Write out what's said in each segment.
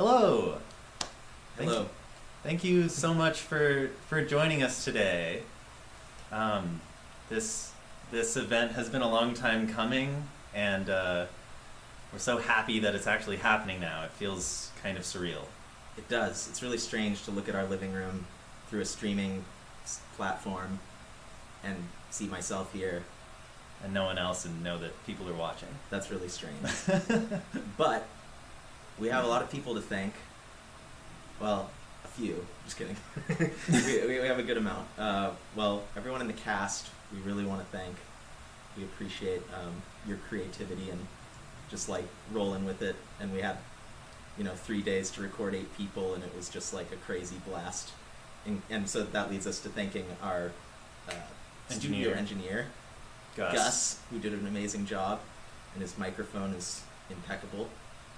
Hello. Hello. Thank you so much for joining us today. This event has been a long time coming, and we're so happy that it's actually happening now. It feels kind of surreal. It does. It's really strange to look at our living room through a streaming platform and see myself here. And no one else, and know that people are watching. That's really strange. But we have a lot of people to thank. Well, a few. Just kidding. we have a good amount. Well, everyone in the cast, we really want to thank. We appreciate your creativity and just like rolling with it. And we had, 3 days to record 8 people, and it was just like a crazy blast. And so that leads us to thanking our studio engineer, Gus, who did an amazing job, and his microphone is impeccable.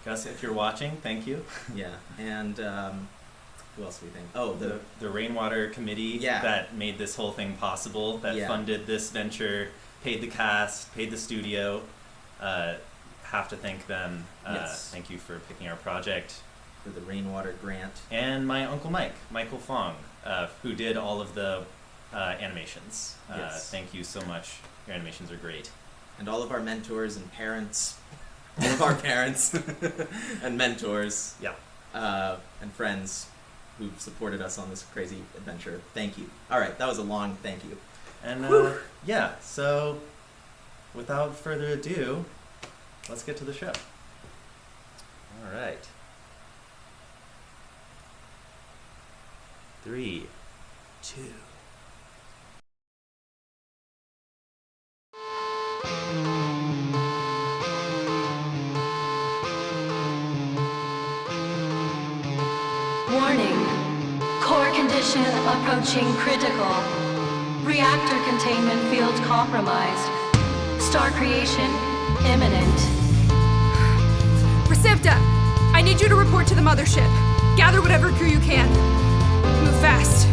Gus, if you're watching, thank you. Yeah, and who else do we thank? Oh, the Rainwater Committee that made this whole thing possible, that funded this venture, paid the cast, paid the studio. Have to thank them. Yes. Thank you for picking our project. For the Rainwater Grant. And my Uncle Michael Fong, who did all of the animations. Yes. Thank you so much. Your animations are great. And all of our mentors and parents. All of our parents and mentors. Yeah. And friends who've supported us on this crazy adventure. Thank you. All right, that was a long thank you. And so without further ado, let's get to the show. All right. 3, 2. Warning. Core condition approaching critical. Reactor containment field compromised. Star creation imminent. Recepta, I need you to report to the Mothership. Gather whatever crew you can. Move fast.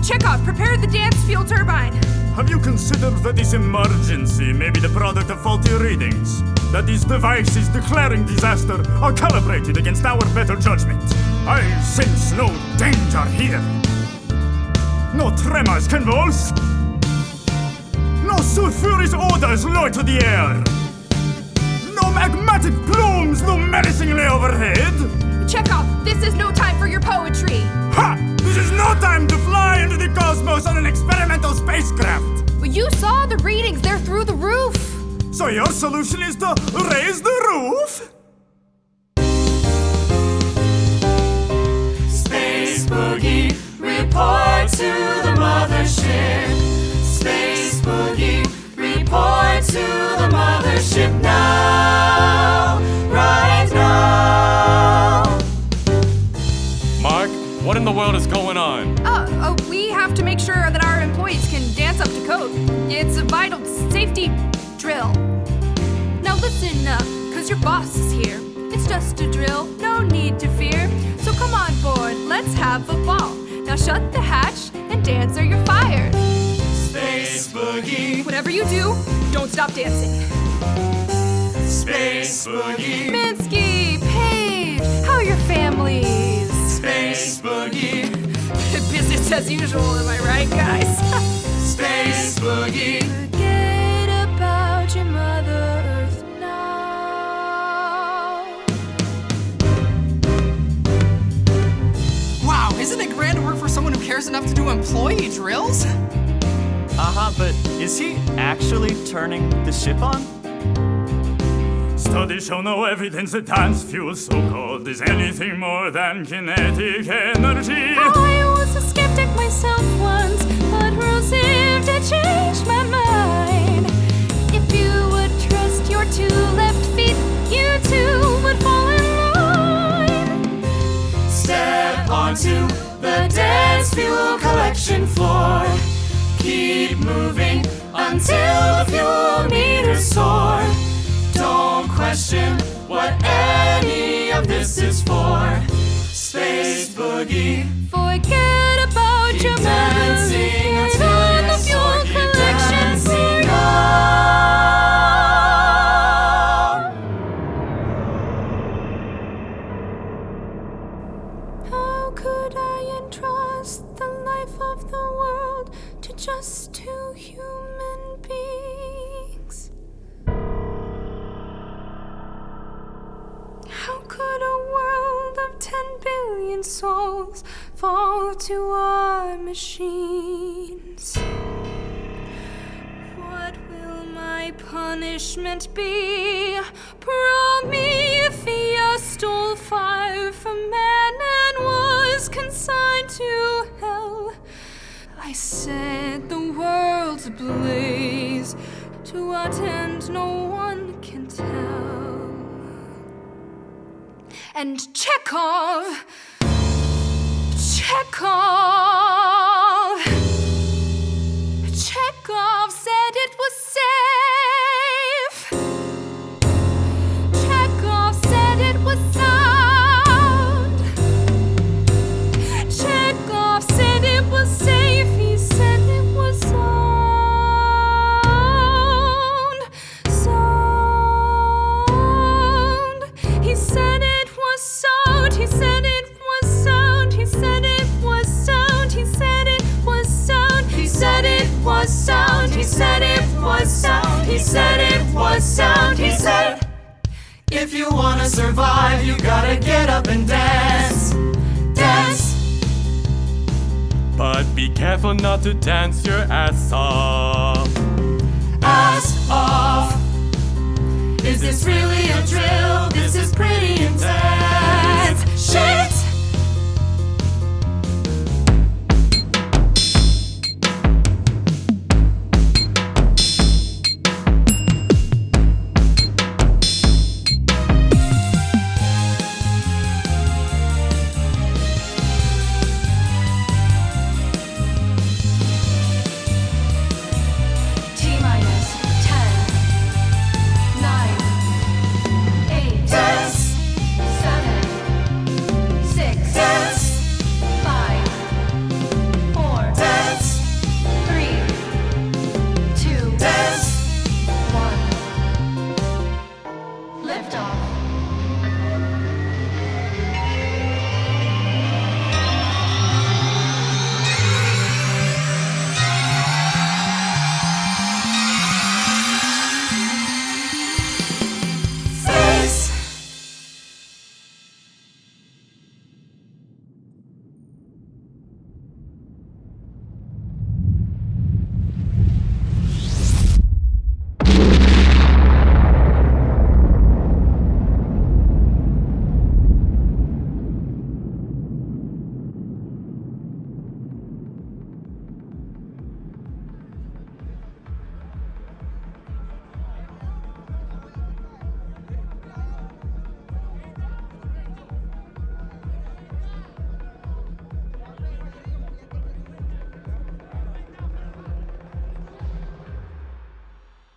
Chekhov, prepare the dance fuel turbine. Have you considered that this emergency may be the product of faulty readings? That these devices declaring disaster are calibrated against our better judgment? I sense no danger here. No tremors convulse. No sulphurous odors loiter the air. No magmatic plumes loom menacingly overhead. Chekhov, this is no time for your poetry. Ha! This is no time to fly into the cosmos on an experimental spacecraft! Well, you saw the readings, they're through the roof! So your solution is to raise the roof? Space Boogie, report to the Mothership. Space Boogie, report to the Mothership now, right now. Mark, what in the world is going on? We have to make sure that our employees can dance up to code. It's a vital safety drill. Now listen up, cause your boss is here. It's just a drill, no need to fear. So come on board, let's have a ball. Now shut the hatch and dance or you're fired. Space Boogie. Whatever you do, don't stop dancing. Space Boogie. Minsky, Paige, how are your families? Space Boogie. Business as usual, am I right, guys? Space Boogie. Forget about your Mother Earth now. Wow, isn't it grand to work for someone who cares enough to do employee drills? But is he actually turning the ship on? Studies show no evidence that dance fuel so-called is anything more than kinetic energy. I was a skeptic myself once, but rules seem to change my mind. If you would trust your 2 left feet, you too would fall in line. Step onto the dance fuel collection floor. Keep moving until the fuel meters soar. Don't question what any of this boogie. Forget about Keep your dancing boogie. until On you're the fuel sore. Keep collection dancing floor. How could I entrust the life of the world to just 2 human beings? How could a world of 10 billion souls fall to our machines? What will my punishment be? Prometheus stole fire from man and was consigned to hell. I set the world ablaze. To what end no one can tell. And Chekhov said it was safe. Chekhov said it was sound. Chekhov said it was safe. He said it was sound. Sound. He said it was sound. He said it was sound. He said it was sound. He said it was sound. He said it was sound. He said it was sound. He said it was sound. He said, If you wanna survive, you gotta get up and dance. Dance. But be careful not to dance your ass off. Ass off. Is this really a drill? This is pretty intense. Shit! T-minus 10, 9, 8, Dance. 7, 6, Dance. 5, 4, Dance. 3, 2, Dance. 1. Lift off. Space.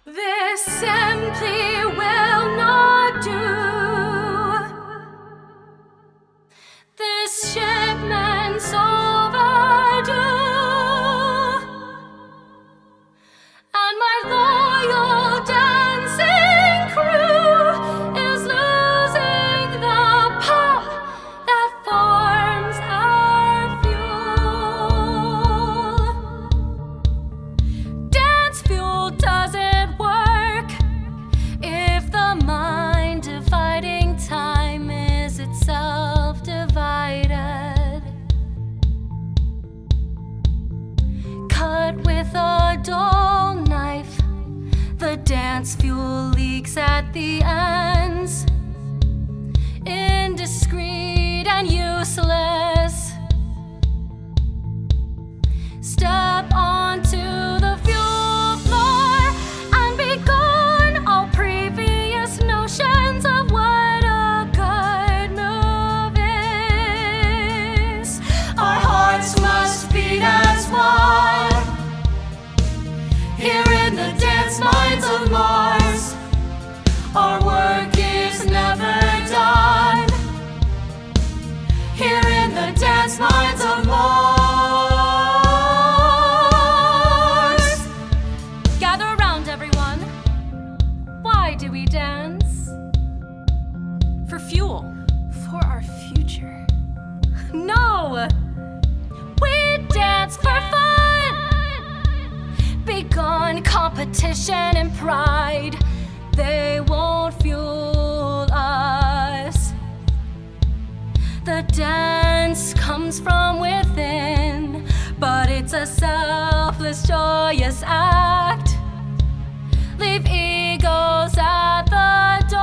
This simply will not do. This shipment's overdue, and my loyal dancing crew is losing the pop that forms our fuel. Dance fuel doesn't work if the mind dividing time is itself divided. Cut with a dull knife, the dance fuel leaks at the ends. Indiscreet and useless. Step onto the fuel floor and be gone all previous notions of what a good move is. Our hearts must beat as one. Here in the dance mines of Mars, our work is never done. Here in the dance competition and pride, they won't fuel us. The dance comes from within, but it's a selfless, joyous act. Leave egos at the door.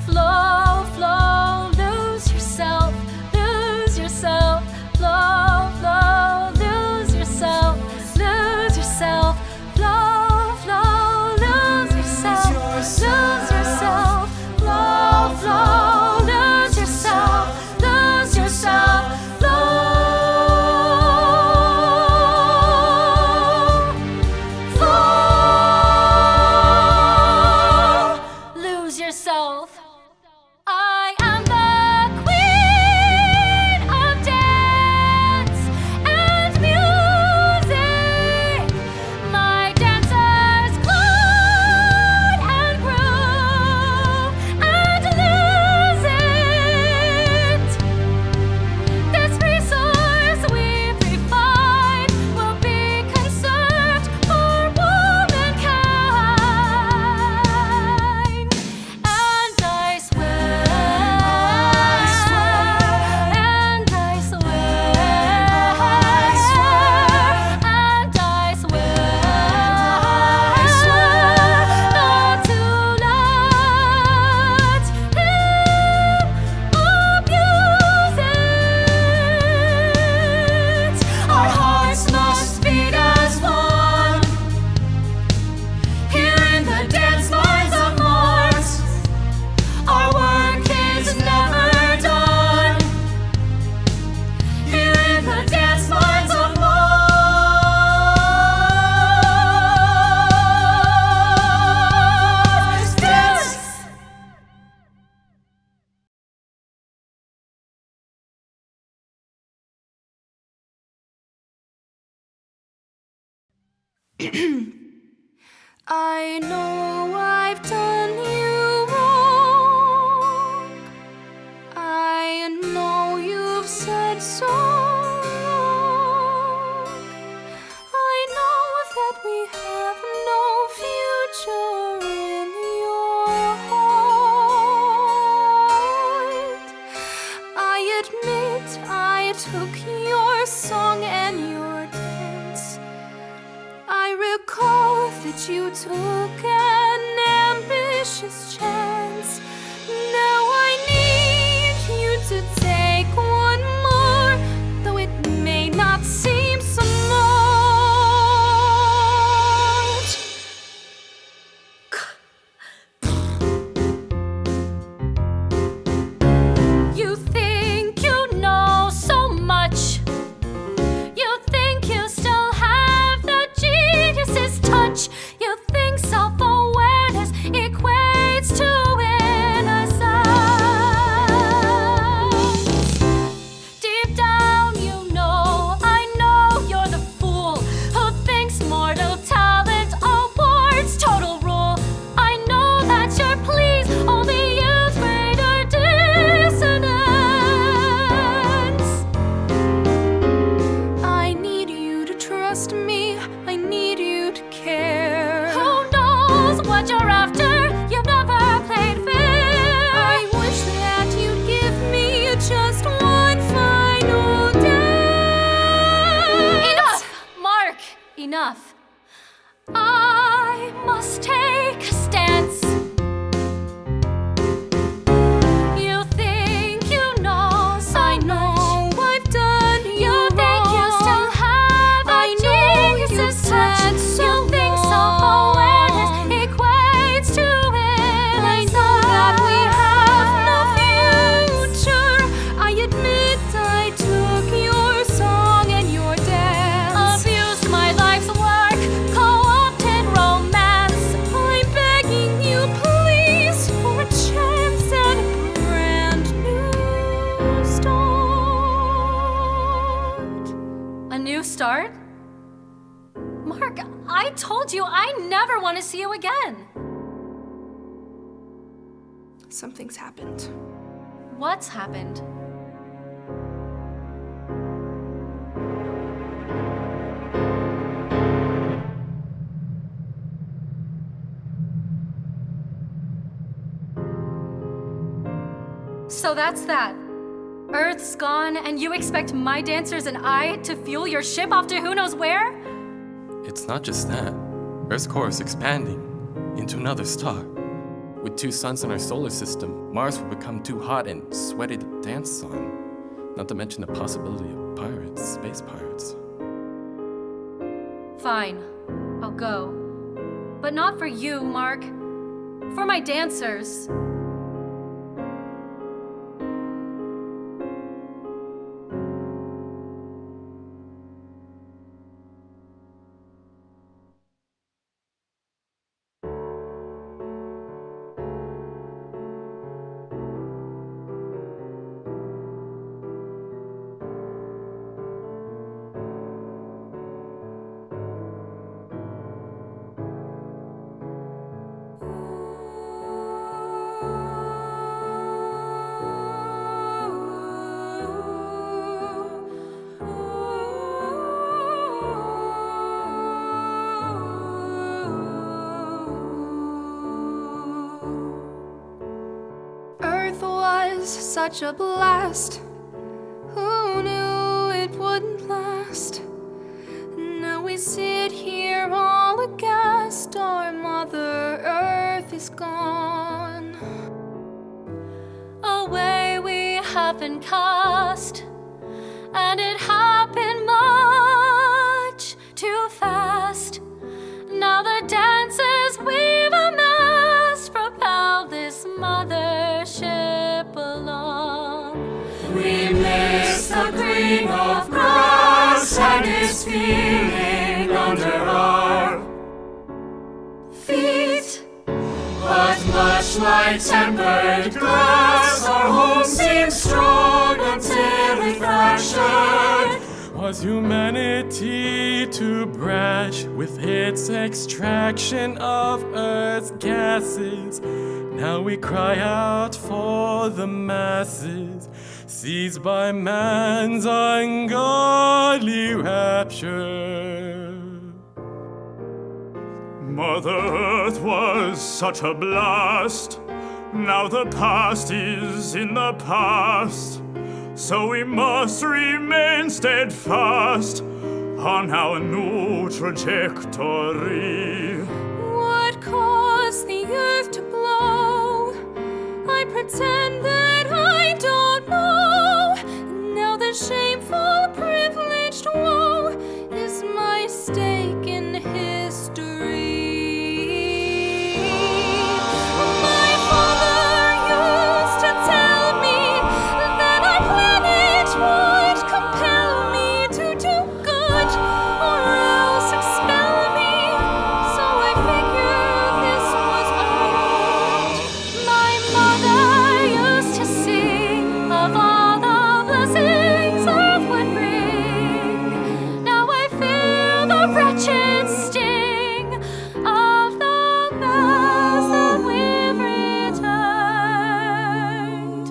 Flow, flow, lose yourself, lose yourself. Flow, flow, lose yourself, lose yourself. Flow, flow, lose yourself, lose yourself. Flow, flow, lose yourself, lose yourself. I am the queen of dance and music. My dancers glide and groove and lose it. This resource we've refined will be conserved for womankind. And I swear, and I swear, and I swear not to let him abuse it. Our hearts must beat as one here in the dance lines of Mars. Our work is never done here in the dance lines of Mars. Dance. I know I've done you wrong. I know you've said so wrong. I know that we have no future in your heart. I admit I took your song and your dance. I recall that you took an ambitious chance. Now I need you to take one more, though it may not seem so much. You think you know so much. You think you still have the genius's touch. You think self-awareness equates to innocence. Deep down you know, I know you're the fool who thinks mortal talent awards total rule. I know that your pleas only yield greater dissonance. I need you to trust me, I need you to care. Who knows what you're after? You've never played fair. I wish that you'd give me just one final dance. Enough! Mark, enough. I must take a stance. You think you know so I know much. I've done you think wrong. You still have a genius's touch. You think self-awareness equates to innocence. I know that we have no future. I admit I took your song and your dance. Abused my life's work, co-opted romance. I'm begging you please for a chance at a brand new start. A new start? Mark, I told you I never want to see you again. Something's happened. What's happened? So that's that. Earth's gone, and you expect my dancers and I to fuel your ship off to who knows where? It's not just that. Earth's core is expanding into another star. With 2 suns in our solar system, Mars will become too hot and sweaty to dance on. Not to mention the possibility of pirates, space pirates. Fine, I'll go. But not for you, Mark. For my dancers. Such a blast. Who knew it wouldn't last? Now we sit here all aghast. Our Mother Earth is gone. Away we have been cast, and it happened much too fast. Now the dances we've amassed propel this mothership along. We miss the green of grass and its feeling under our feet. But much like tempered glass, our home seems strong until it fractured. Was humanity too brash with its extraction of Earth's gases? Now we cry out for the masses, seized by man's ungodly rapture. Mother Earth was such a blast. Now the past is in the past. So we must remain steadfast on our new trajectory. What caused the earth to blow? I pretend that I don't know. Now the shameful, privileged woe is my stake in history. My father used to tell me that our planet would compel me to do good or else expel me. So I figured this was art. My mother used to sing of all the blessings earth would bring. Now I feel the wretched sting of the mess that we've returned.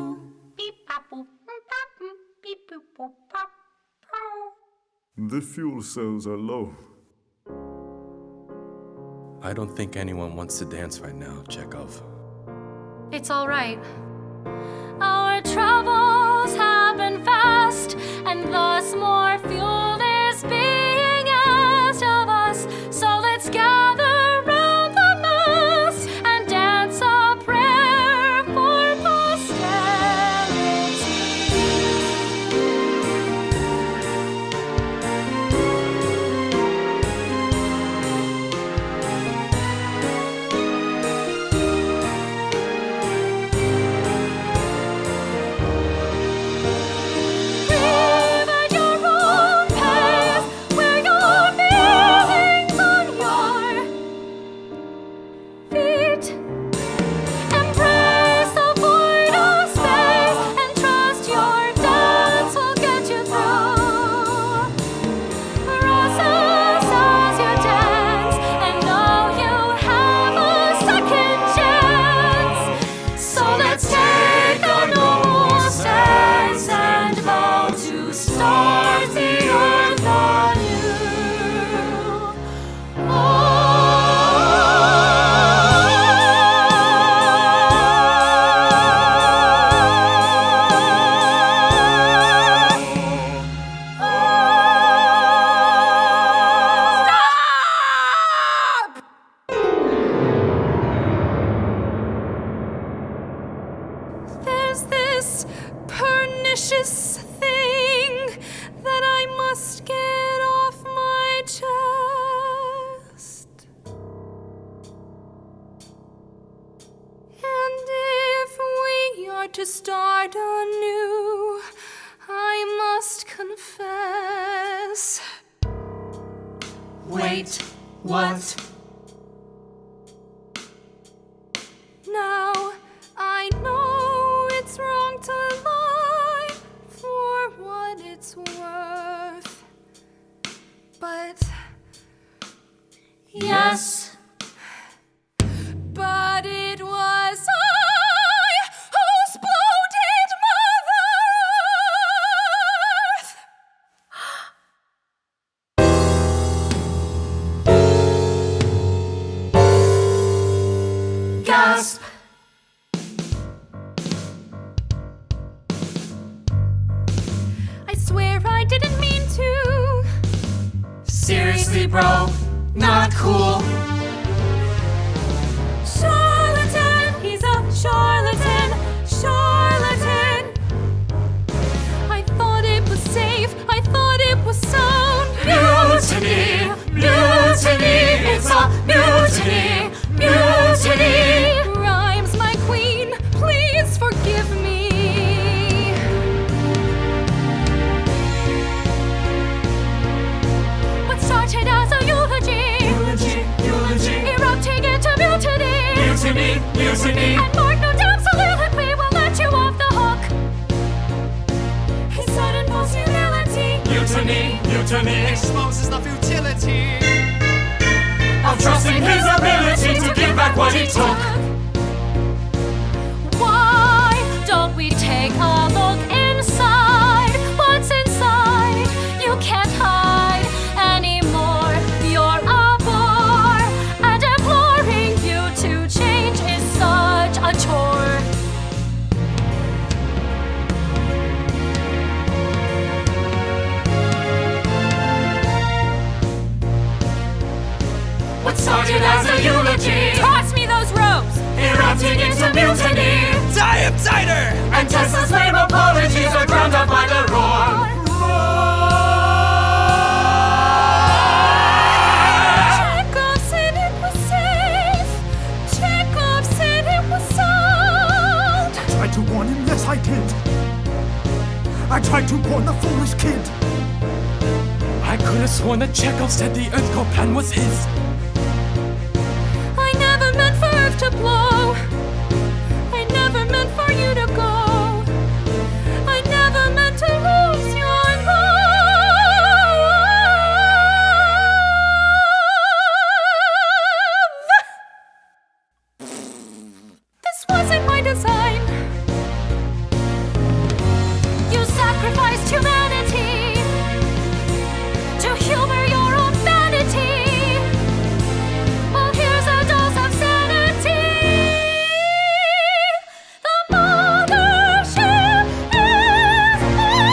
Beep, bop, boop, bop, boop, beep, boop, boop, bop, boop. The fuel cells are low. I don't think anyone wants to dance right now, Chekhov. It's all right. Our travels have been fast, and thus more fuel is being asked of us. So let's gather round the mast and dance a prayer for posterity. Brave at your own Wait, what? Now, I know it's wrong to lie for what it's worth. But, Yes. but it was I who exploded Mother Earth. Gasp. I swear I didn't mean to. Seriously, bro, not cool. Charlatan, he's a charlatan, charlatan. I thought it was safe, I thought it was sound. Mutiny, mutiny, it's a mutiny, mutiny. Rhymes, my queen, please forgive me. What started as a eulogy, Eulogy, eulogy, erupting into mutiny. mutiny, mutiny. And Mark, no doubt soliloquy will let you off the hook. His sudden false humility Mutiny, mutiny. Exposes the futility. Of trusting his ability to give back what he took. Why don't we take a look inside? What's inside? You can't hide anymore. You're a bore, and imploring you to change is such a chore. What started as a eulogy, Toss me those ropes! erupting into mutiny. Tie him tighter! And Tesla's lame apologies are drowned out by the roar. Chekhov said it was safe. Chekhov said it was sound. Tried to warn him, yes I did. I tried to warn the foolish kid. I could have sworn that Chekhov said the Earth core plan was his. I never meant for Earth to blow. I never meant for you to go. I never meant to lose your love. This wasn't my design. You sacrificed humanity to humor your own vanity. Well, here's a dose of sanity. The mothership is in.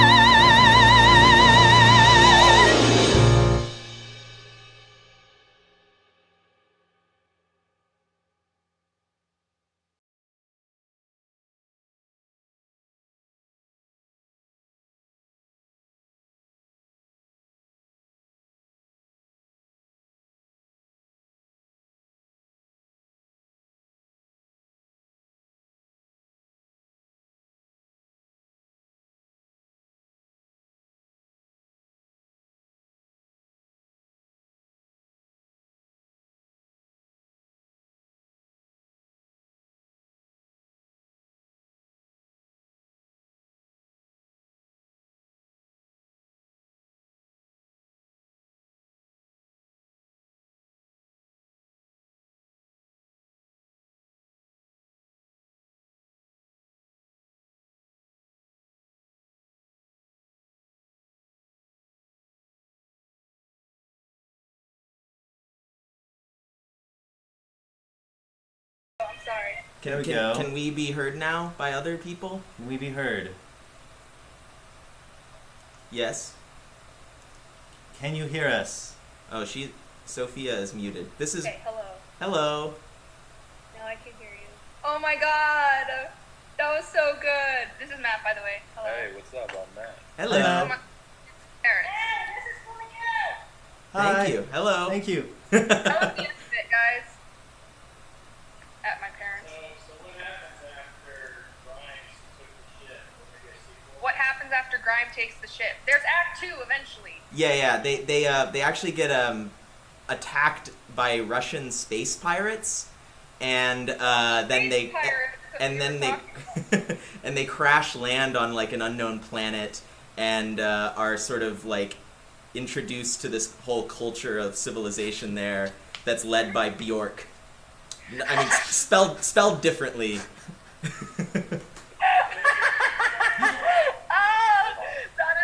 Can we go? Can we be heard now by other people? Can we be heard? Yes. Can you hear us? Oh, Sophia is muted. This is. Okay, hello. Hello. Now I can hear you. Oh my god! That was so good. This is Matt, by the way. Hello. Hey, what's up? I'm Matt. Hello. Hello. Parents. Hi. Thank you. Hello. Thank you. I love the end of it, guys. At my parents. So what happens after Grimes took the ship? What happens after Grime takes the ship? There's Act 2 eventually. Yeah. They actually get attacked by Russian space pirates, and then they and they crash land on like an unknown planet and are sort of like introduced to this whole culture of civilization there that's led by Bjork. I mean, spelled differently. That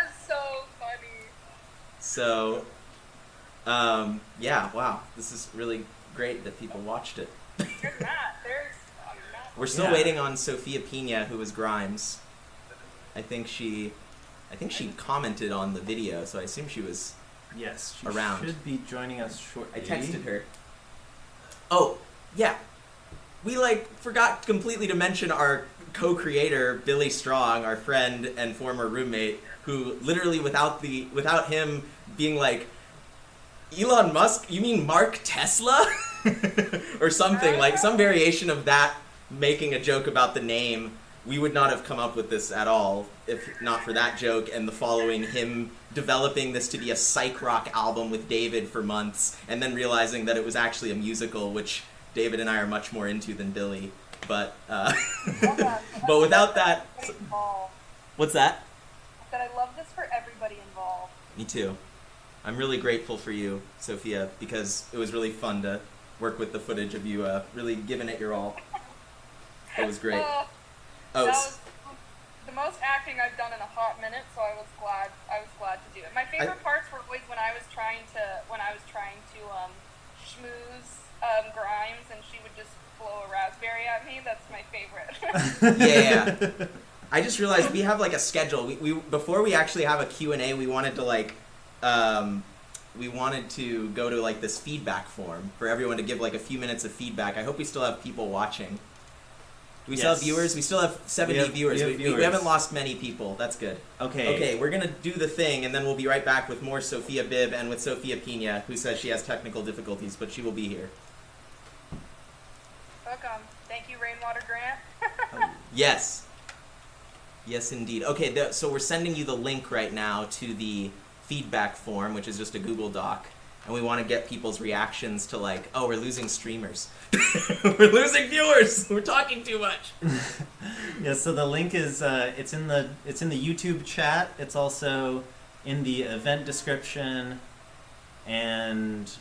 is so funny. So, yeah, wow, this is really great that people watched it. There's Matt. We're still waiting on Sophia Pina, who was Grimes. I think she commented on the video, so I assume she was she around. Should be joining us shortly. I texted her. Oh, yeah. We forgot completely to mention our co-creator Billy Strong, our friend and former roommate, who literally without him being like, Elon Musk, you mean Mark Tesla? Or something, like some variation of that, making a joke about the name, we would not have come up with this at all if not for that joke and the following him developing this to be a psych rock album with David for months and then realizing that it was actually a musical, which David and I are much more into than Billy. But but without that... What's that? I said I love this for everybody involved. Me too. I'm really grateful for you, Sophia, because it was really fun to work with the footage of you really giving it your all. It was great. That was the most acting I've done in a hot minute, so I was glad to do it. My favorite parts were always when I was trying to schmooze Grimes and she would just blow a raspberry at me. That's my favorite. Yeah. I just realized we have like a schedule. We before we actually have a Q&A, we wanted to go to like this feedback form for everyone to give like a few minutes of feedback. I hope we still have people watching. Do we still have viewers? We still have 70 viewers. We haven't lost many people. That's good. Okay, we're going to do the thing, and then we'll be right back with more Sophia Bibb and with Sophia Pina, who says she has technical difficulties, but she will be here. Welcome. Thank you, Rainwater Grant. Yes. Yes, indeed. Okay, so we're sending you the link right now to the feedback form, which is just a Google Doc. And we want to get people's reactions to like, oh, we're losing streamers. We're losing viewers. We're talking too much. Yeah, so the link is it's in the YouTube chat. It's also in the event description, and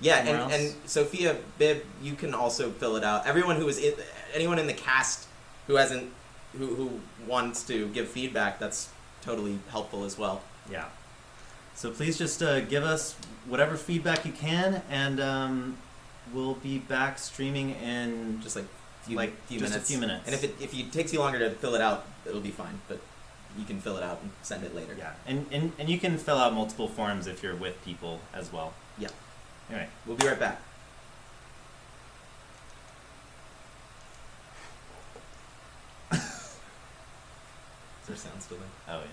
and Sophia Bibb, you can also fill it out. Anyone in the cast who wants to give feedback, that's totally helpful as well. Yeah. So please just give us whatever feedback you can, and we'll be back streaming in just a few minutes. And if it takes you longer to fill it out, it'll be fine. But you can fill it out and send it later. Yeah, and you can fill out multiple forms if you're with people as well. Yeah. All right, we'll be right back. Is there sound still there? Oh yeah.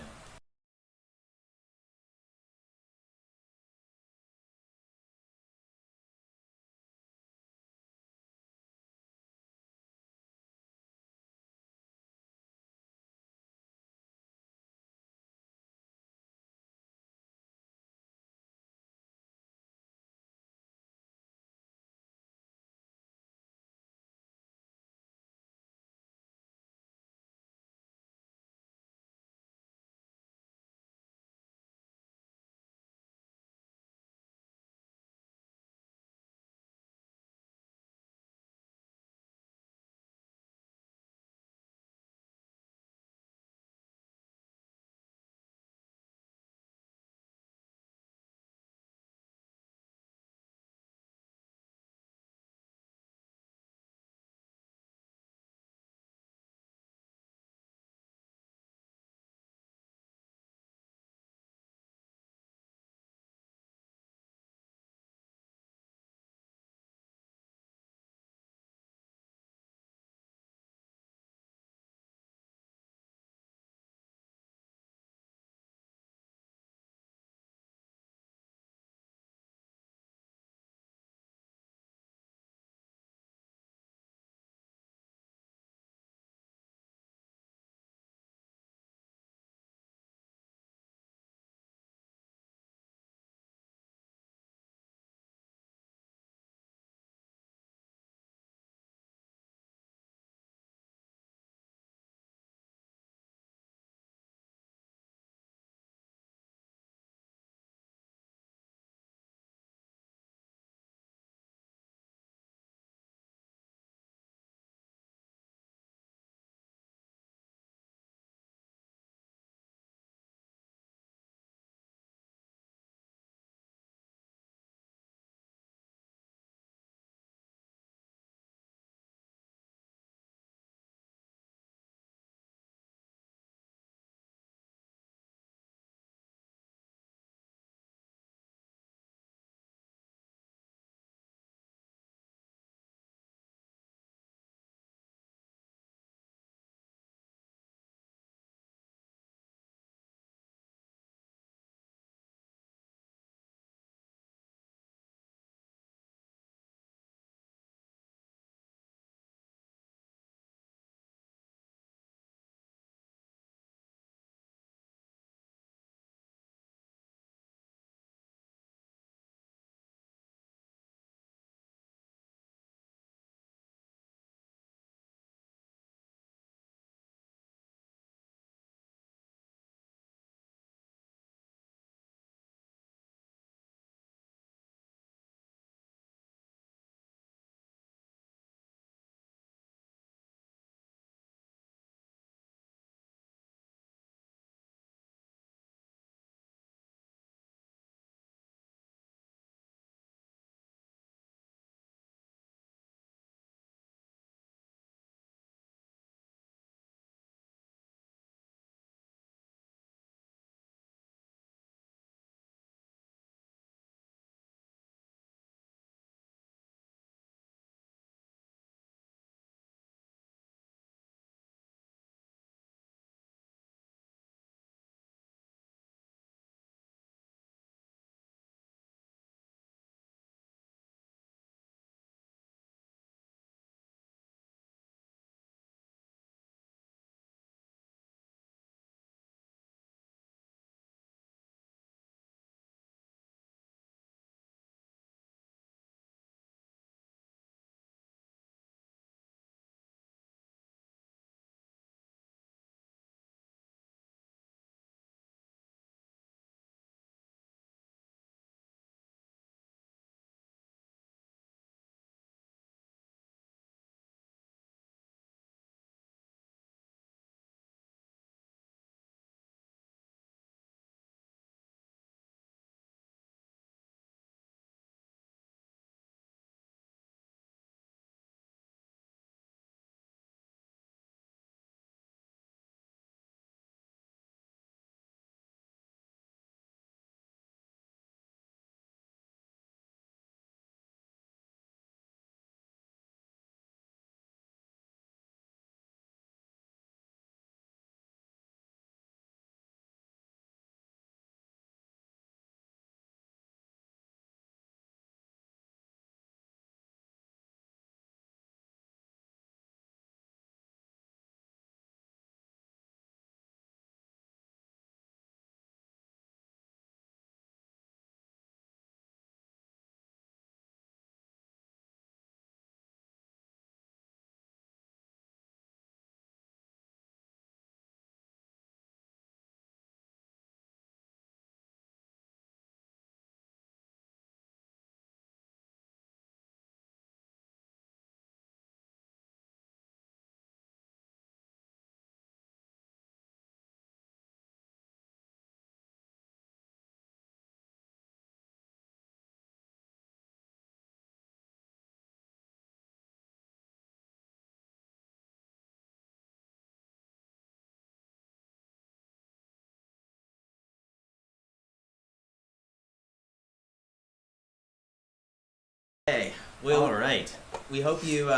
All right. We hope you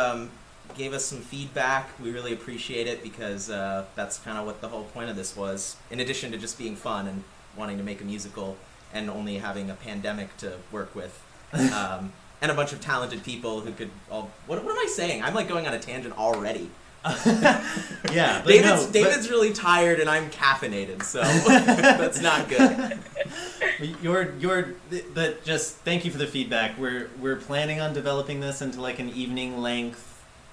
gave us some feedback. We really appreciate it because that's kind of what the whole point of this was. In addition to just being fun and wanting to make a musical and only having a pandemic to work with. And a bunch of talented people who could all... What am I saying? I'm like going on a tangent already. Yeah, but David's really tired and I'm caffeinated, so that's not good. But just thank you for the feedback. We're planning on developing this into like an evening length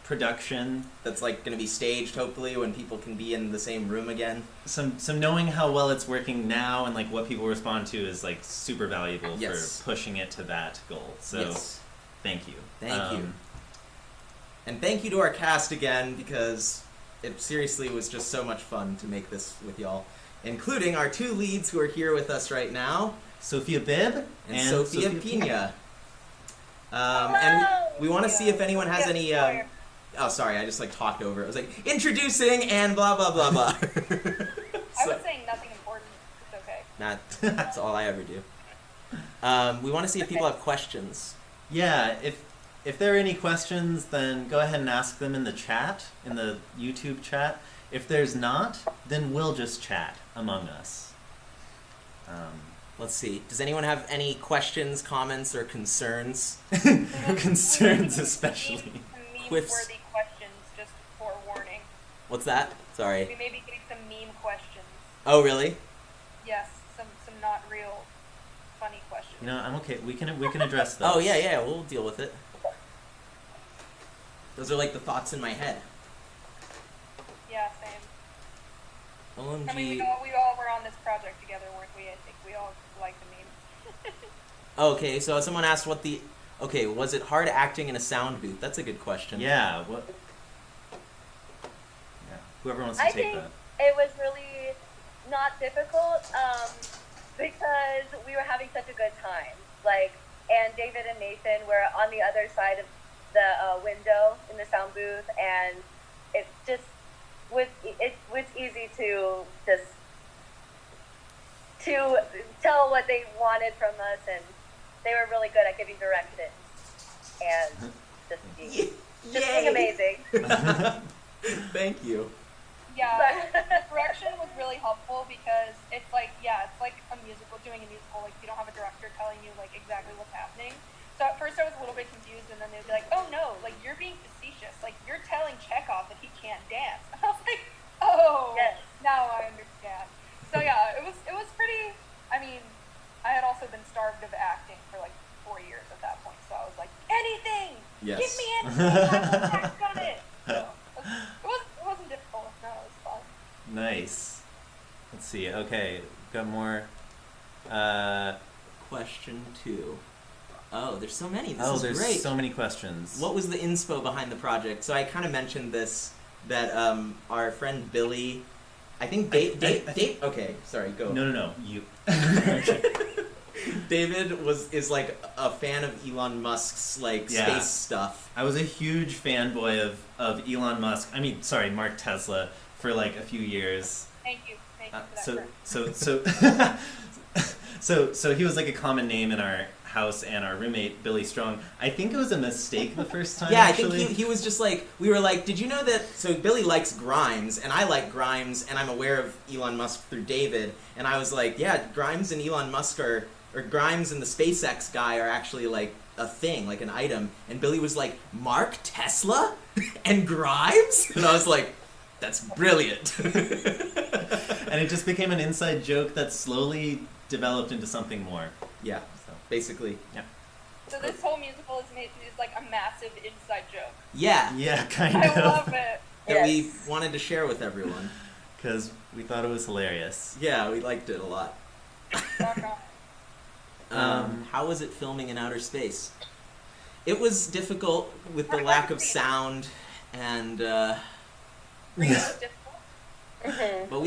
production that's like going to be staged hopefully when people can be in the same room again. Some knowing how well it's working now and like what people respond to is like super valuable for pushing it to that goal. So thank you. Thank you. And thank you to our cast again because it seriously was just so much fun to make this with y'all, including our 2 leads who are here with us right now, Sophia Bibb and Sophia Pina. And we want to see if anyone has any oh, sorry, I just like talked over it. I was like, introducing and blah, blah, blah, blah. I was saying nothing important. It's okay. That's all I ever do. We want to see if people have questions. Yeah, if there are any questions, then go ahead and ask them in the chat, in the YouTube chat. If there's not, then we'll just chat among us. Let's see. Does anyone have any questions, comments, or concerns? Concerns especially. Meme-worthy questions, just forewarning. What's that? Sorry. We may be getting some meme questions. Oh, really? Yes, some not real funny questions. You know, I'm okay. We can address those. Oh, yeah, we'll deal with it. Those are like the thoughts in my head. Yeah, same. OMG. I mean, we all were on this project together, weren't we? I think we all liked the meme. Okay, so someone asked was it hard acting in a sound booth? That's a good question. Yeah, whoever wants to take that. I think it was really not difficult because we were having such a good time. And David and Nathan were on the other side of the window in the sound booth, and it was easy to just to tell what they wanted from us, and they were really good at giving directions and just being amazing. Thank you. Yeah, direction was really helpful because it's like a musical, doing a musical, like you don't have a director telling you like exactly what's happening. So at first I was a little bit confused, and then they'd be like, oh no, like you're being facetious, like you're telling Chekhov that he can't dance. And I was like, oh, yes. Now I understand. So yeah, it was pretty, I mean, I had also been starved of acting for like 4 years at that point, so I was like, anything! Yes. Give me anything! I will act on it! So, it wasn't difficult. No, it was fun. Nice. Let's see. Okay, got more. Question 2. Oh, there's so many. This is there's great. So many questions. What was the inspo behind the project? So I kind of mentioned this, that our friend Billy, I think Dave. Okay, sorry, go. No, you. David is like a fan of Elon Musk's space stuff. I was a huge fanboy of Elon Musk. I mean, sorry, Mark Tesla for like a few years. Thank you for that. So he was like a common name in our house, and our roommate Billy Strong. I think it was a mistake the first time. Yeah, actually. I think he was just like, we were like, did you know that? So Billy likes Grimes, and I like Grimes, and I'm aware of Elon Musk through David, and I was like, yeah, Grimes and Elon Musk or Grimes and the SpaceX guy are actually like a thing, like an item. And Billy was like, Mark Tesla and Grimes? And I was like, that's brilliant. And it just became an inside joke that slowly developed into something more. Yeah, basically. Yeah. So this whole musical is like a massive inside joke. Yeah. Yeah, kind of. I love it. That we wanted to share with everyone. Because we thought it was hilarious. Yeah, we liked it a lot. How was it filming in outer space? It was difficult with the lack of sound and but we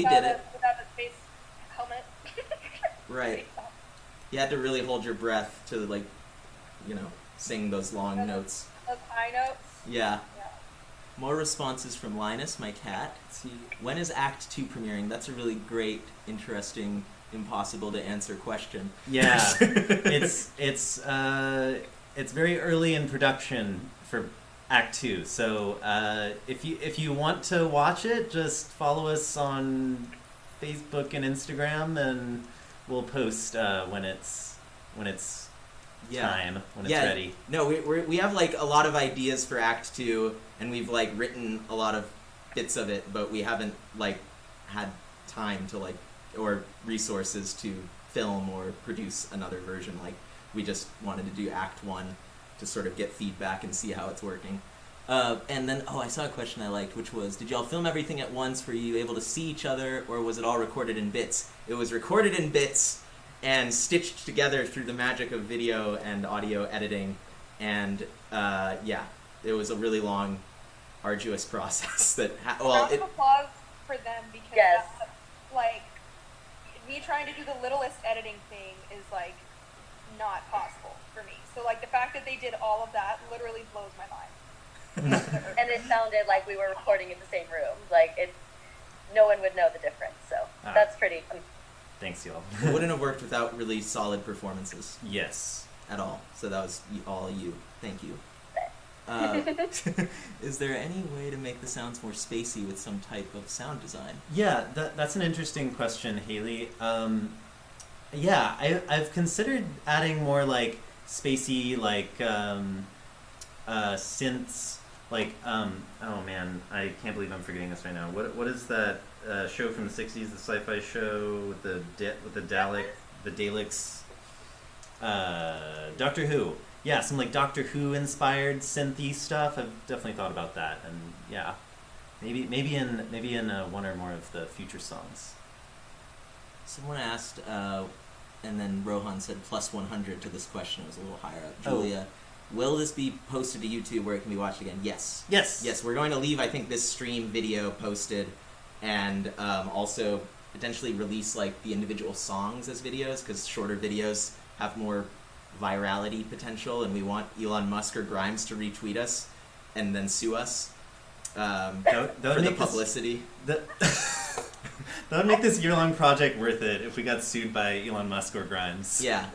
did it. Without a space helmet. Right. You had to really hold your breath to sing those long notes. Those high notes. Yeah. More responses from Linus, my cat. Let's see. When is Act 2 premiering? That's a really great, interesting, impossible to answer question. Yeah. It's it's very early in production for Act 2. So if you want to watch it, just follow us on Facebook and Instagram, and we'll post when it's time, when it's ready. No, we have like a lot of ideas for Act 2, and we've like written a lot of bits of it, but we haven't like had time to like or resources to film or produce another version. Like we just wanted to do Act 1 to sort of get feedback and see how it's working. And then, I saw a question I liked, which was, did y'all film everything at once? Were you able to see each other, or was it all recorded in bits? It was recorded in bits and stitched together through the magic of video and audio editing. And, it was a really long, arduous process. Round of applause for them, because like, me trying to do the littlest editing thing is, like, not possible for me. So, like, the fact that they did all of that literally blows my mind. And it sounded like we were recording in the same room. Like, no one would know the difference, so that's pretty... Thanks, y'all. It wouldn't have worked without really solid performances. Yes. At all. So that was all you. Thank you. Is there any way to make the sounds more spacey with some type of sound design? Yeah, that's an interesting question, Haley. I've considered adding more like spacey, like synths. Like, oh man, I can't believe I'm forgetting this right now. What is that show from the '60s, the sci-fi show with the Daleks? Doctor Who. Yeah, some like Doctor Who inspired synthy stuff. I've definitely thought about that, and yeah, maybe in one or more of the future songs. Someone asked, and then Rohan said plus 100 to this question. It was a little higher up. Julia. Will this be posted to YouTube where it can be watched again? Yes. Yes, we're going to leave, I think, this stream video posted, and also potentially release like the individual songs as videos, because shorter videos have more virality potential, and we want Elon Musk or Grimes to retweet us and then sue us for the publicity. That would make this year-long project worth it if we got sued by Elon Musk or Grimes. Yeah.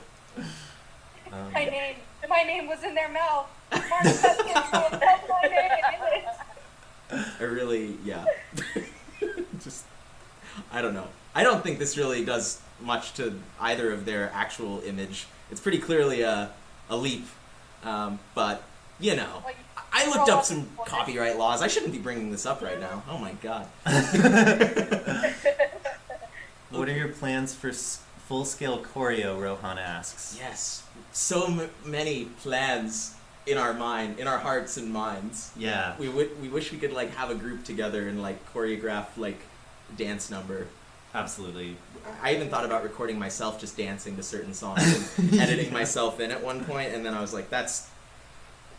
My name was in their mouth. Mark Hudson, that's my name in it. I really, just, I don't know. I don't think this really does much to either of their actual image. It's pretty clearly a leap, but, you know, I looked up some copyright laws. I shouldn't be bringing this up right now. Oh my god. What are your plans for full-scale choreo, Rohan asks. Yes, so many plans in our hearts and minds. Yeah. We wish we could like have a group together and like choreograph like dance number. Absolutely. I even thought about recording myself just dancing to certain songs and editing myself in at one point, and then I was like, that's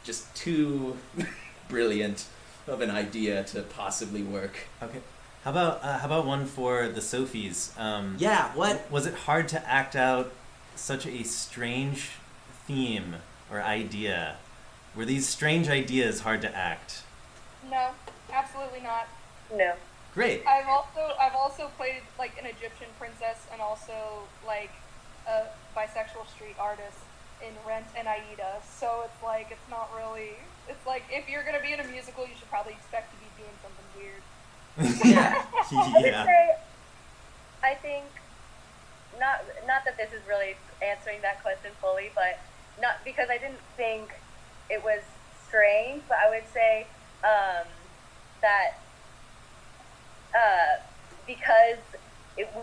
just too brilliant of an idea to possibly work. Okay. How about one for the Sophies? What? Was it hard to act out such a strange theme or idea? Were these strange ideas hard to act? No, absolutely not. No. Great. I've also played like an Egyptian princess and also like a bisexual street artist in Rent and Aida. So it's like it's not really. It's like if you're gonna be in a musical, you should probably expect to be doing something weird. Yeah. I think not that this is really answering that question fully, but not because I didn't think it was strange, but I would say that because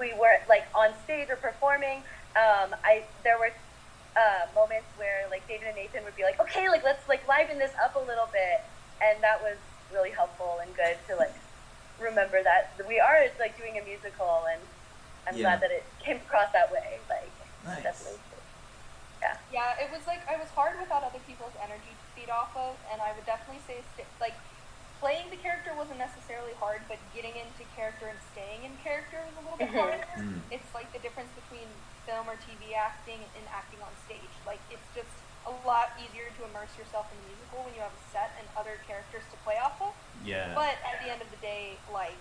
we weren't like on stage or performing, there were moments where like David and Nathan would be like, okay, like let's like liven this up a little bit, and that was really helpful and good to like remember that we are like doing a musical, and I'm glad that it came across that way. Like, nice. Definitely. Yeah, it was like I was hard without other people's energy to feed off of, and I would definitely say like playing the character wasn't necessarily hard, but getting into character and staying in character was a little bit harder. It's like the difference between film or TV acting and acting on stage. Like it's just a lot easier to immerse yourself in the musical when you have a set and other characters to play off of. Yeah. But at the end of the day, like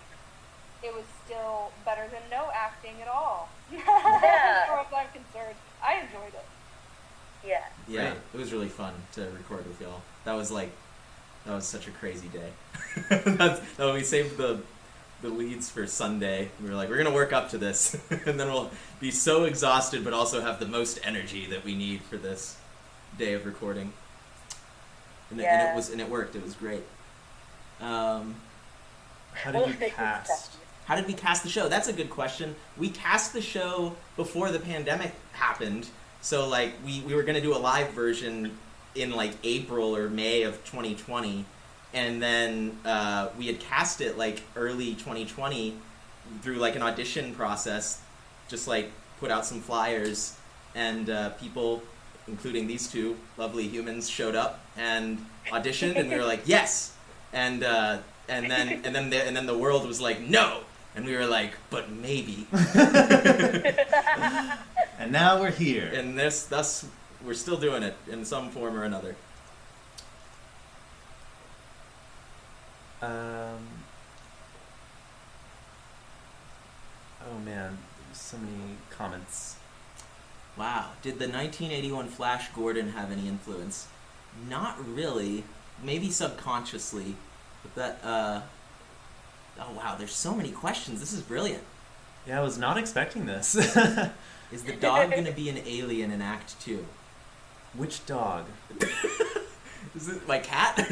it was still better than no acting at all. Yeah. As far as I'm concerned, I enjoyed it. Yeah. Yeah. It was really fun to record with y'all. That was such a crazy day. We saved the leads for Sunday. We were like, we're gonna work up to this, and then we'll be so exhausted, but also have the most energy that we need for this day of recording. And it worked. It was great. How did you cast? How did we cast the show? That's a good question. We cast the show before the pandemic happened. So like we were gonna do a live version in like April or May of 2020, and then we had cast it like early 2020 through like an audition process, just like put out some flyers, and people, including these two lovely humans, showed up and auditioned, and we were like yes, and then the world was like no, and we were like but maybe. And now we're here. And thus we're still doing it in some form or another. Oh man, so many comments. Wow. Did the 1981 Flash Gordon have any influence? Not really. Maybe subconsciously. But that, oh wow, there's so many questions. This is brilliant. Yeah, I was not expecting this. Is the dog gonna be an alien in Act 2? Which dog? Is it my cat?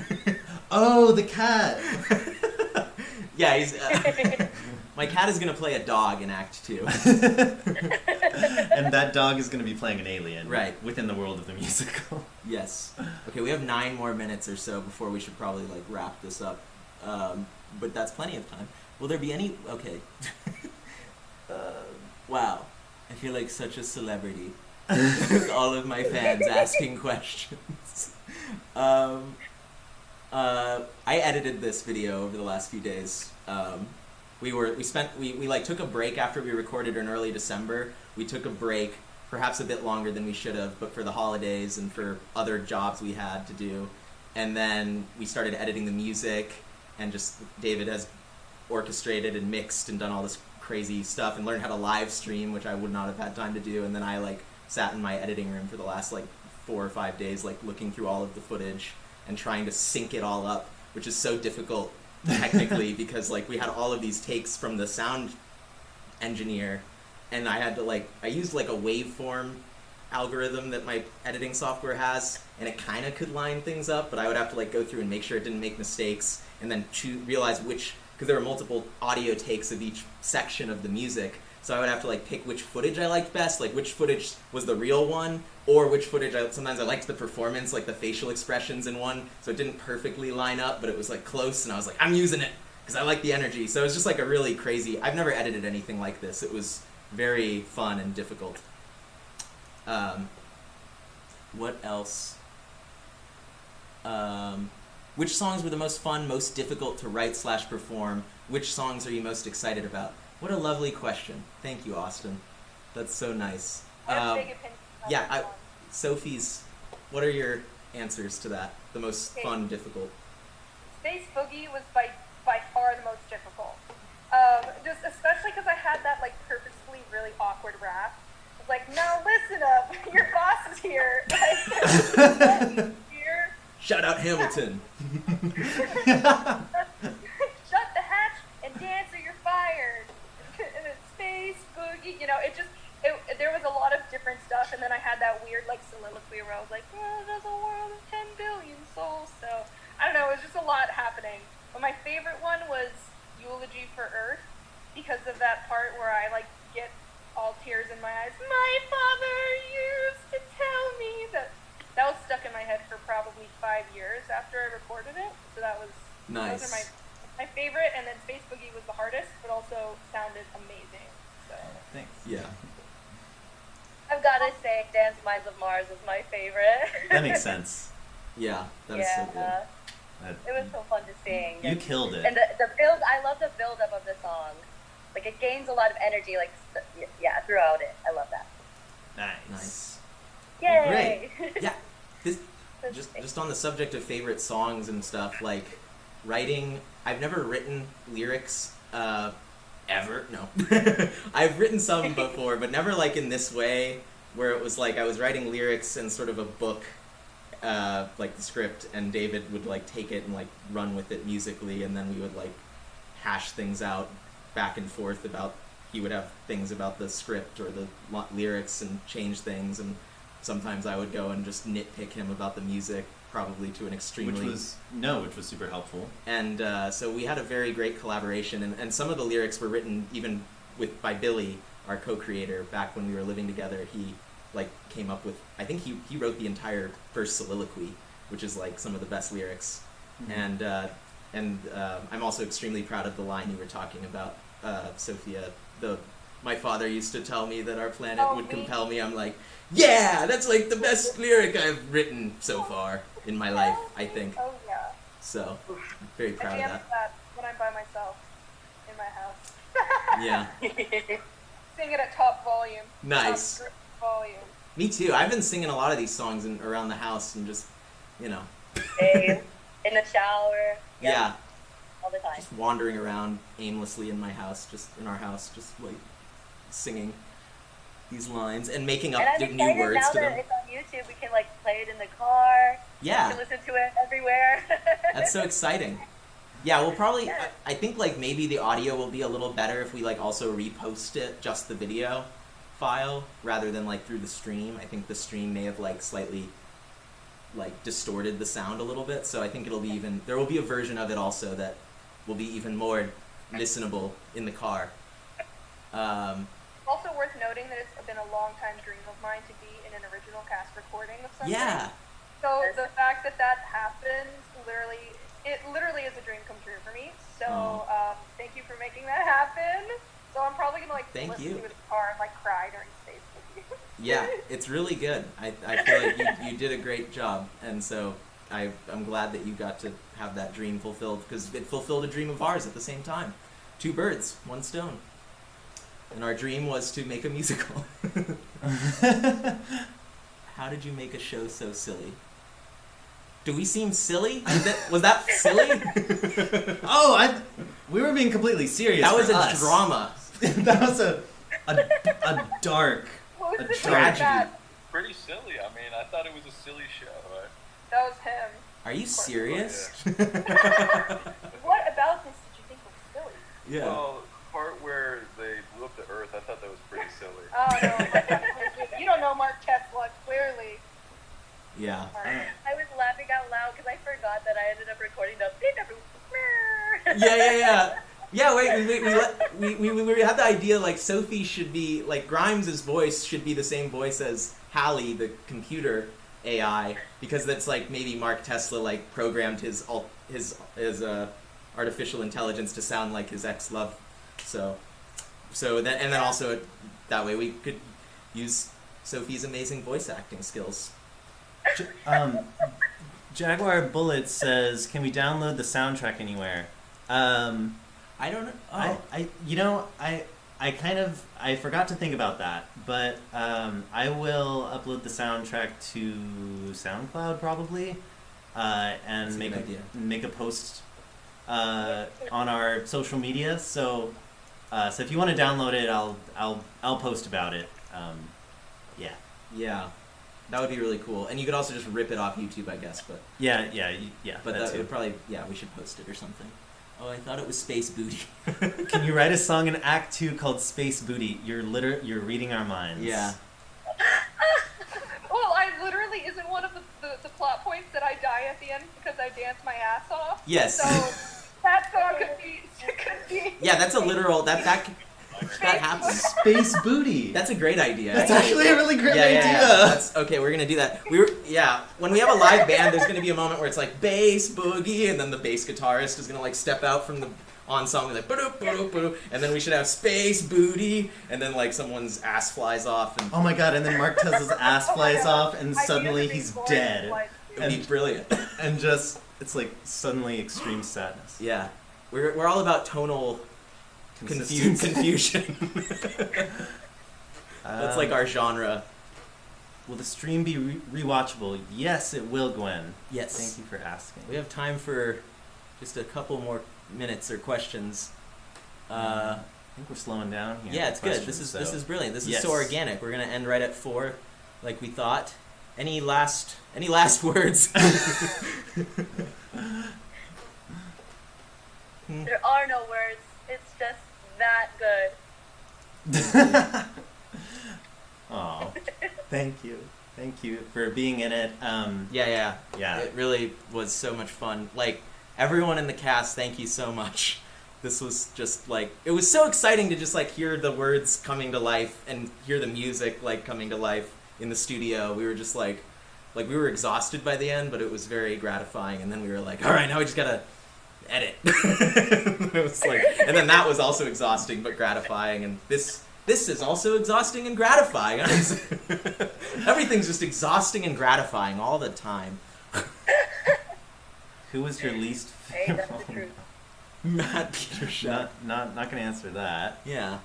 Oh, the cat! Yeah, he's... my cat is gonna play a dog in Act 2. And that dog is gonna be playing an alien. Right. Within the world of the musical. Yes. Okay, we have 9 more minutes or so before we should probably, like, wrap this up. But that's plenty of time. Will there be any... Okay. Wow. I feel like such a celebrity. With all of my fans asking questions. I edited this video over the last few days. We took a break after we recorded in early December. We took a break, perhaps a bit longer than we should have, but for the holidays and for other jobs we had to do. And then we started editing the music, and just David has orchestrated and mixed and done all this crazy stuff and learned how to live stream, which I would not have had time to do. And then I sat in my editing room for the last 4 or 5 days, looking through all of the footage and trying to sync it all up, which is so difficult technically because we had all of these takes from the sound engineer, and I had to I used a waveform algorithm that my editing software has, and it kind of could line things up, but I would have to go through and make sure it didn't make mistakes, and then realize which, because there were multiple audio takes of each section of the music. So I would have to pick which footage I liked best, which footage was the real one, or which footage sometimes I liked the performance, the facial expressions in one, so it didn't perfectly line up, but it was close, and I was like, I'm using it, because I like the energy. So it was just a really crazy, I've never edited anything like this. It was very fun and difficult. What else? Which songs were the most fun, most difficult to write/perform? Which songs are you most excited about? What a lovely question. Thank you, Austin. That's so nice. I have big opinions on yeah, this one. Sophie's, what are your answers to that? The most fun, difficult? Space Boogie was by far the most difficult. Just especially because I had that purposefully really awkward rap. I was like, no, listen up, your boss is here. Here. Shout out Hamilton. Shut the hatch and dance or you're fired. And then Space Boogie, there was a lot of different stuff, and then I had that weird soliloquy where I was like, oh, there's a world of 10 billion souls. So I don't know, it was just a lot happening. But my favorite one was Eulogy for Earth, because of that part where I get all tears in my eyes. My father used to tell me that was stuck in my head for probably 5 years after I recorded it. So that was nice. Those are my favorite, and then Space Boogie was the hardest, but also sounded amazing. So thanks. Yeah. I've got to say, Dance Minds of Mars is my favorite. That makes sense. Yeah, that is so good. It was so fun to sing. You killed it. And the build, I love the build up of the song. It gains a lot of energy, throughout it. I love that. Nice. Yay! Great. Yeah. Just on the subject of favorite songs and stuff, writing, I've never written lyrics, ever. No. I've written some before, but never in this way, where it was I was writing lyrics in sort of a book like the script, and David would like take it and like run with it musically, and then we would like hash things out back and forth about. He would have things about the script or the lyrics and change things, and sometimes I would go and just nitpick him about the music, probably to an extremely... Which was super helpful. And so we had a very great collaboration, and some of the lyrics were written even by Billy, our co-creator, back when we were living together. He like came up with, I think he wrote the entire first soliloquy, which is like some of the best lyrics. Mm-hmm. And I'm also extremely proud of the line you were talking about, Sophia. My father used to tell me that our planet would compel me. I'm like, yeah, that's like the best lyric I've written so far in my life, I think. Oh yeah. So, very proud of that. That when I'm by myself in my house. Yeah. Sing it at top volume. Nice. Top volume. Me too. I've been singing a lot of these songs around the house and just, In the shower. Yeah. All the time. Just wandering around aimlessly in my house, just in our house, just like singing these lines and making up new words now to them. that it's on YouTube, we can like play it in the car. Yeah. We can listen to it everywhere. That's so exciting. Yeah, we'll probably, I think like maybe the audio will be a little better if we like also repost it, just the video file, rather than like through the stream. I think the stream may have like slightly like distorted the sound a little bit, so I think it'll be there will be a version of it also that will be even more listenable in the car. Also worth noting that it's been a long time dream of mine to be in an original cast recording of something. Yeah. So the fact that happened, it literally is a dream come true for me. So thank you for making that happen. So I'm probably gonna like listen to it in the car and like cry during Space with you. Yeah, it's really good. I feel like you did a great job, and so I'm glad that you got to have that dream fulfilled, because it fulfilled a dream of ours at the same time. 2 birds, 1 stone. And our dream was to make a musical. How did you make a show so silly? Do we seem silly? Was that silly? We were being completely serious. That was a drama. That was a dark tragedy. Pretty silly. I mean, I thought it was a silly show. Right? That was him. Are you serious? What about this did you think was silly? Yeah. Well, the part where they blew up the Earth, I thought that was pretty silly. Oh no, you don't know Mark Tesla, clearly. Yeah. I was laughing out loud because I forgot that I ended up recording the Yeah, wait, we had the idea like Sophie should be, like Grimes' voice should be the same voice as Hallie, the computer AI, because that's like maybe Mark Tesla like programmed his artificial intelligence to sound like his ex-love. So that, and then also that way we could use Sophie's amazing voice acting skills. Jaguar Bullet says, "Can we download the soundtrack anywhere?" I don't know. I forgot to think about that, but I will upload the soundtrack to SoundCloud probably, and make a post on our social media. So if you want to download it, I'll post about it. Yeah, that would be really cool. And you could also just rip it off YouTube, I guess. But yeah. But that would probably we should post it or something. Oh, I thought it was Space Booty. Can you write a song in Act 2 called Space Booty? You're reading our minds. Yeah. Well, I literally isn't one of the plot points that I die at the end because I dance my ass off. Yes. So that song could be. Yeah, that's a literal that happens. Space Booty. That's a great idea. That's actually a really great idea. That's okay. We're gonna do that. When we have a live band, there's gonna be a moment where it's like bass boogie, and then the bass guitarist is gonna like step out from the ensemble like ba-do, and then we should have Space Booty, and then like someone's ass flies off, and oh my god, and then Mark Tesla's ass flies off, and suddenly he's dead. It would be brilliant. And just it's like suddenly extreme sadness. Yeah, we're all about tonal confusion. That's like our genre. Will the stream be rewatchable? Yes, it will, Gwen. Yes. Thank you for asking. We have time for just a couple more minutes or questions. I think we're slowing down here. Yeah, it's good. This is brilliant. This is so organic. We're gonna end right at 4, like we thought, Any last words? There are no words. It's just that good. Oh, thank you for being in it. Yeah. Yeah. It really was so much fun. Like, everyone in the cast, thank you so much. This was just like, it was so exciting to just like hear the words coming to life and hear the music like coming to life in the studio. We were just like we were exhausted by the end, but it was very gratifying. And then we were like, all right, now we just gotta edit. It was like, and then that was also exhausting but gratifying. And this is also exhausting and gratifying. Everything's just exhausting and gratifying all the time. Who was your least Hey, favorite? that's the truth. Matt Peterson. Not gonna answer that. Yeah.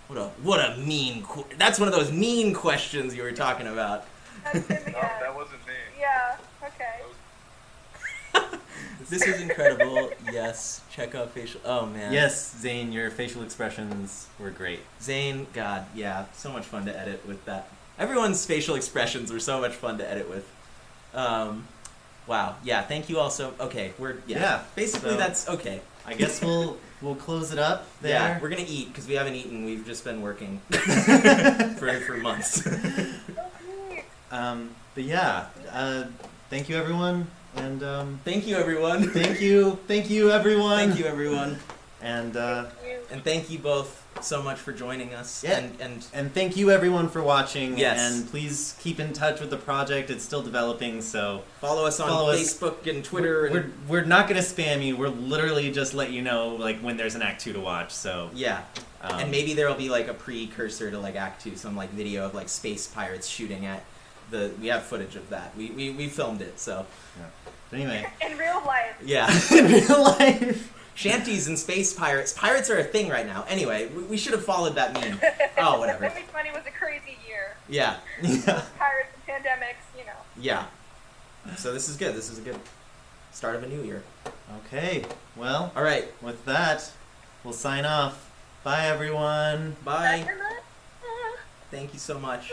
What a mean. That's one of those mean questions you were talking about. That's him No, again. that wasn't me. Yeah, okay. That was This is incredible. Yes. Check out facial. Oh man. Yes, Zane, your facial expressions were great. Zane. God. Yeah. So much fun to edit with that. Everyone's facial expressions were so much fun to edit with. Wow. Yeah. Thank you all so. Okay. Yeah, Basically, so- that's okay. I guess we'll close it up there. Yeah. We're gonna eat because we haven't eaten. We've just been working for months. But yeah, thank you everyone, and Thank you, everyone. thank you everyone. Thank you, everyone. And And thank you both so much for joining us. Yeah. And thank you everyone for watching. Yes. And please keep in touch with the project. It's still developing, so follow us on Follow us. Facebook and Twitter. we're not gonna spam you. We're literally just let you know like when there's an Act 2 to watch. So Yeah. And maybe there'll be like a precursor to like Act 2, some like video of like space pirates shooting at we have footage of that. We filmed it, so But anyway, In real life. yeah. in real life. Shanties and space pirates. Pirates are a thing right now. Anyway, we should have followed that meme. Oh, whatever. 2020 was a crazy year. Yeah. Yeah. Pirates and pandemics, you know. Yeah. So this is good. This is a good start of a new year. Okay. Well, All right. with that, we'll sign off. Bye everyone. Bye. Bye. Thank you so much.